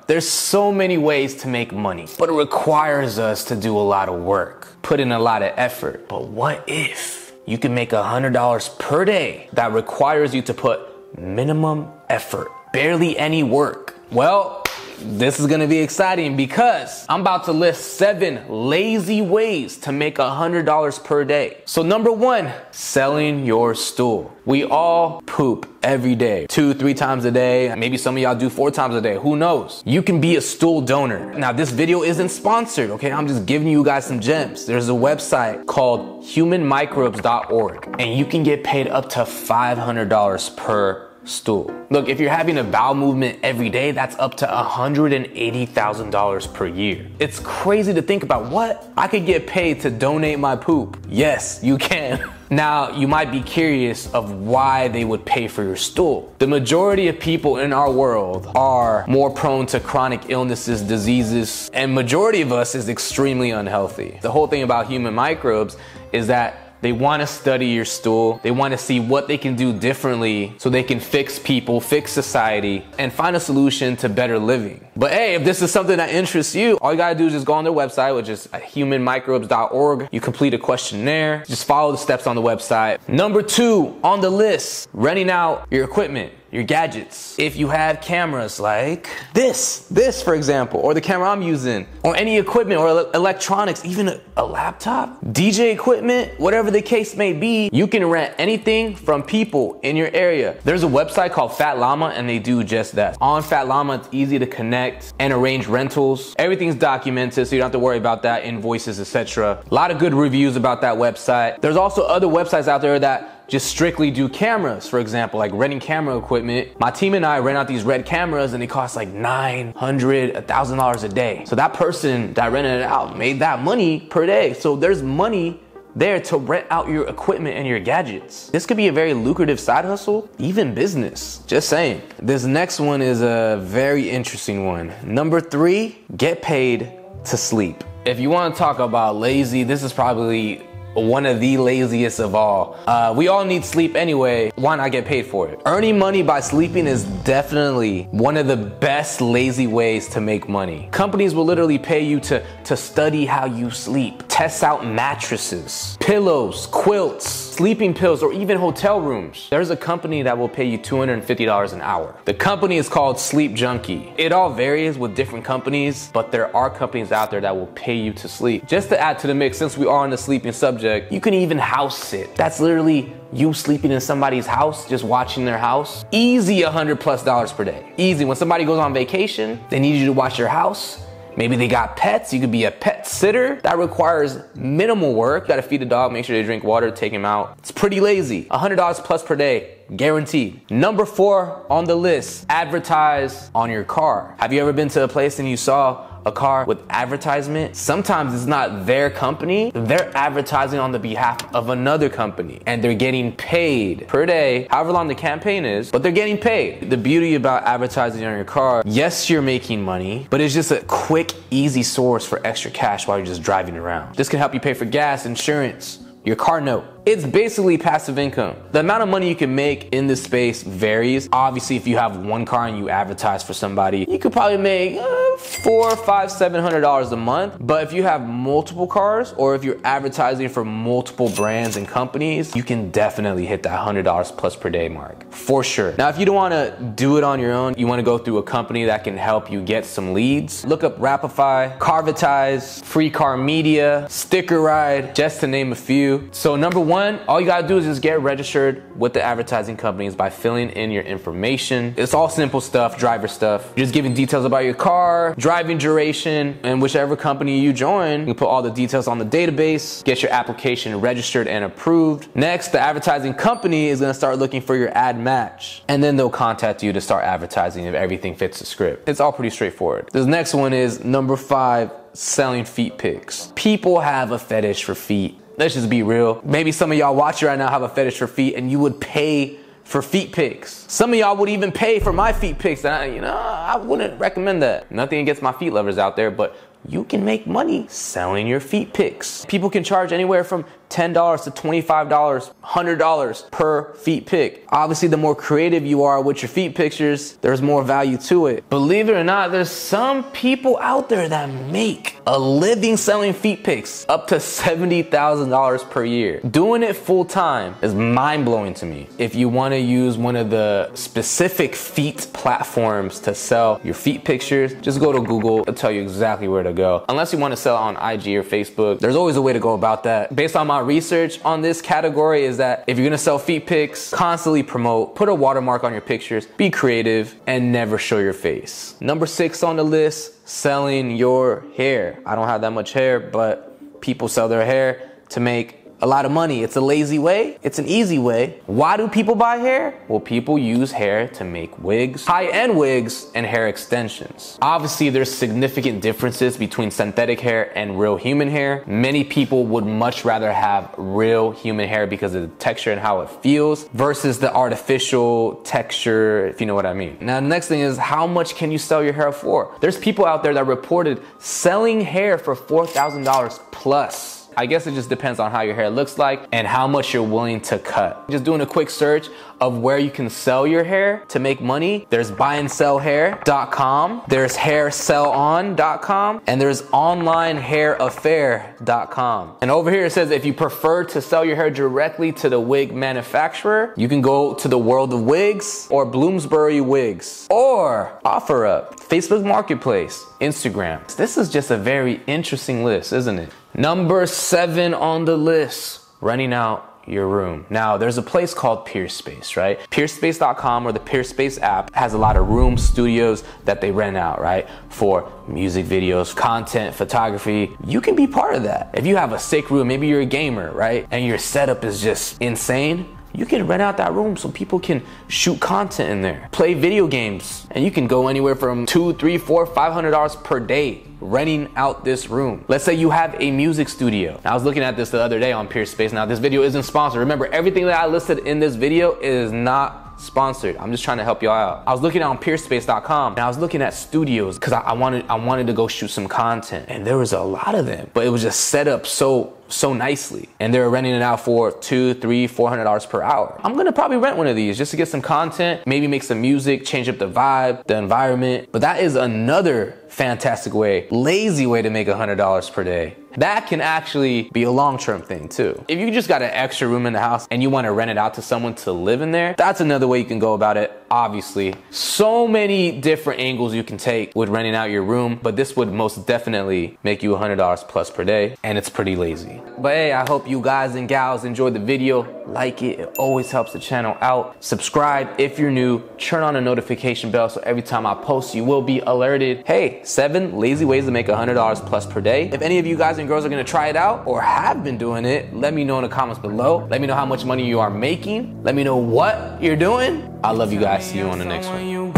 There's so many ways to make money, but it requires us to do a lot of work, put in a lot of effort. But what if you can make $100 per day that requires you to put minimum effort, barely any work? Well, this is gonna be exciting because I'm about to list 7 lazy ways to make $100 per day. So number 1, selling your stool. We all poop every day, 2-3 times a day. Maybe some of y'all do 4 times a day, who knows? You can be a stool donor. Now this video isn't sponsored, okay? I'm just giving you guys some gems. There's a website called humanmicrobes.org and you can get paid up to $500 per stool. Look, if you're having a bowel movement every day, that's up to $180,000 per year. It's crazy to think about. What? I could get paid to donate my poop. Yes, you can. Now, you might be curious of why they would pay for your stool. The majority of people in our world are more prone to chronic illnesses, diseases, and majority of us is extremely unhealthy. The whole thing about human microbes is that they want to study your stool. They want to see what they can do differently so they can fix people, fix society, and find a solution to better living. But hey, if this is something that interests you, all you gotta do is just go on their website, which is humanmicrobes.org. You complete a questionnaire. Just follow the steps on the website. Number 2 on the list, renting out your equipment, your gadgets. If you have cameras like this for example, or the camera I'm using, or any equipment or electronics, even a laptop, DJ equipment, whatever the case may be, you can rent anything from people in your area. There's a website called Fat Llama and they do just that. On Fat Llama, it's easy to connect and arrange rentals. Everything's documented, so you don't have to worry about that, invoices, etc. A lot of good reviews about that website. There's also other websites out there that just strictly do cameras, for example, like renting camera equipment. My team and I rent out these red cameras and they cost like $900, $1,000 a day. So that person that rented it out made that money per day. So there's money there to rent out your equipment and your gadgets. This could be a very lucrative side hustle, even business, just saying. This next one is a very interesting one. Number 3, get paid to sleep. If you want to talk about lazy, this is probably one of the laziest of all. We all need sleep anyway. Why not get paid for it? Earning money by sleeping is definitely one of the best lazy ways to make money. Companies will literally pay you to study how you sleep, test out mattresses, pillows, quilts, sleeping pills, or even hotel rooms. There's a company that will pay you $250 an hour. The company is called Sleep Junkie. It all varies with different companies, but there are companies out there that will pay you to sleep. Just to add to the mix, since we are on the sleeping subject, you can even house sit. That's literally you sleeping in somebody's house, just watching their house. Easy $100+ per day. Easy. When somebody goes on vacation, they need you to watch their house. Maybe they got pets, you could be a pet sitter. That requires minimal work. You gotta feed the dog, make sure they drink water, take him out. It's pretty lazy. $100+ per day, guaranteed. Number 4 on the list, advertise on your car. Have you ever been to a place and you saw a car with advertisement? Sometimes it's not their company, they're advertising on the behalf of another company and they're getting paid per day, however long the campaign is, but they're getting paid. The beauty about advertising on your car, yes, you're making money, but it's just a quick, easy source for extra cash while you're just driving around. This can help you pay for gas, insurance, your car note. It's basically passive income. The amount of money you can make in this space varies. Obviously, if you have one car and you advertise for somebody, you could probably make $400, $500, $700 a month. But if you have multiple cars, or if you're advertising for multiple brands and companies, you can definitely hit that $100+ per day mark, for sure. Now, if you don't wanna do it on your own, you wanna go through a company that can help you get some leads, look up Rapify, Carvatize, Free Car Media, Sticker Ride, just to name a few. So number 1, all you gotta do is just get registered with the advertising companies by filling in your information. It's all simple stuff, driver stuff. You're just giving details about your car, driving duration, and whichever company you join, you can put all the details on the database, get your application registered and approved. Next, the advertising company is gonna start looking for your ad match, and then they'll contact you to start advertising if everything fits the script. It's all pretty straightforward. This next one is number 5, selling feet pics. People have a fetish for feet. Let's just be real. Maybe some of y'all watching right now have a fetish for feet and you would pay for feet pics. Some of y'all would even pay for my feet pics, and I wouldn't recommend that. Nothing against my feet lovers out there, but you can make money selling your feet pics. People can charge anywhere from $10 to $25, $100 per feet pic. Obviously, the more creative you are with your feet pictures, there's more value to it. Believe it or not, there's some people out there that make a living selling feet pics up to $70,000 per year. Doing it full time is mind blowing to me. If you want to use one of the specific feet platforms to sell your feet pictures, just go to Google. It'll tell you exactly where to go. Unless you want to sell on IG or Facebook, there's always a way to go about that. Based on my research on this category is that if you're gonna sell feet pics, constantly promote, put a watermark on your pictures, be creative, and never show your face. Number 6 on the list, selling your hair. I don't have that much hair, but people sell their hair to make a lot of money. It's a lazy way. It's an easy way. Why do people buy hair? Well, people use hair to make wigs, high-end wigs, and hair extensions. Obviously, there's significant differences between synthetic hair and real human hair. Many people would much rather have real human hair because of the texture and how it feels versus the artificial texture, if you know what I mean. Now, the next thing is, how much can you sell your hair for? There's people out there that reported selling hair for $4,000 plus. I guess it just depends on how your hair looks like and how much you're willing to cut. Just doing a quick search of where you can sell your hair to make money. There's buyandsellhair.com, there's hairsellon.com, and there's onlinehairaffair.com. And over here it says if you prefer to sell your hair directly to the wig manufacturer, you can go to the World of Wigs or Bloomsbury Wigs or OfferUp, Facebook Marketplace, Instagram. This is just a very interesting list, isn't it? Number 7 on the list, renting out your room. Now, there's a place called Peerspace, right? Peerspace.com or the Peerspace app has a lot of room studios that they rent out, right? For music videos, content, photography. You can be part of that. If you have a sick room, maybe you're a gamer, right? And your setup is just insane, you can rent out that room so people can shoot content in there, play video games, and you can go anywhere from $200, $300, $400, $500 per day renting out this room. Let's say you have a music studio. Now, I was looking at this the other day on Peerspace. Now, this video isn't sponsored. Remember, everything that I listed in this video is not sponsored. I'm just trying to help y'all out. I was looking on Peerspace.com and I was looking at studios because I wanted to go shoot some content, and there was a lot of them, but it was just set up so nicely, and they were renting it out for $200, $300, $400 per hour. I'm gonna probably rent one of these just to get some content, maybe make some music, change up the vibe, the environment. But that is another fantastic way, lazy way to make $100 per day. That can actually be a long-term thing too. If you just got an extra room in the house and you want to rent it out to someone to live in there, that's another way you can go about it. Obviously, so many different angles you can take with renting out your room, but this would most definitely make you $100 plus per day, and it's pretty lazy. But hey, I hope you guys and gals enjoyed the video. Like it always helps the channel out. Subscribe if you're new, turn on the notification bell so every time I post you will be alerted. Hey, 7 lazy ways to make $100 plus per day. If any of you guys and girls are gonna try it out or have been doing it, let me know in the comments below. Let me know how much money you are making. Let me know what you're doing. I love you guys. See you on the next one. You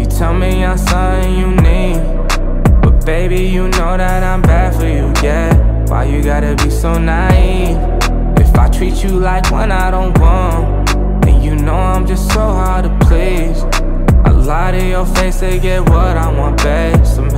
tell me I'm something you need, but baby, you know that I'm bad for you, yeah. Why you gotta be so naive? If I treat you like one I don't want, and you know I'm just so hard to please, I lie to your face to get what I want, babe.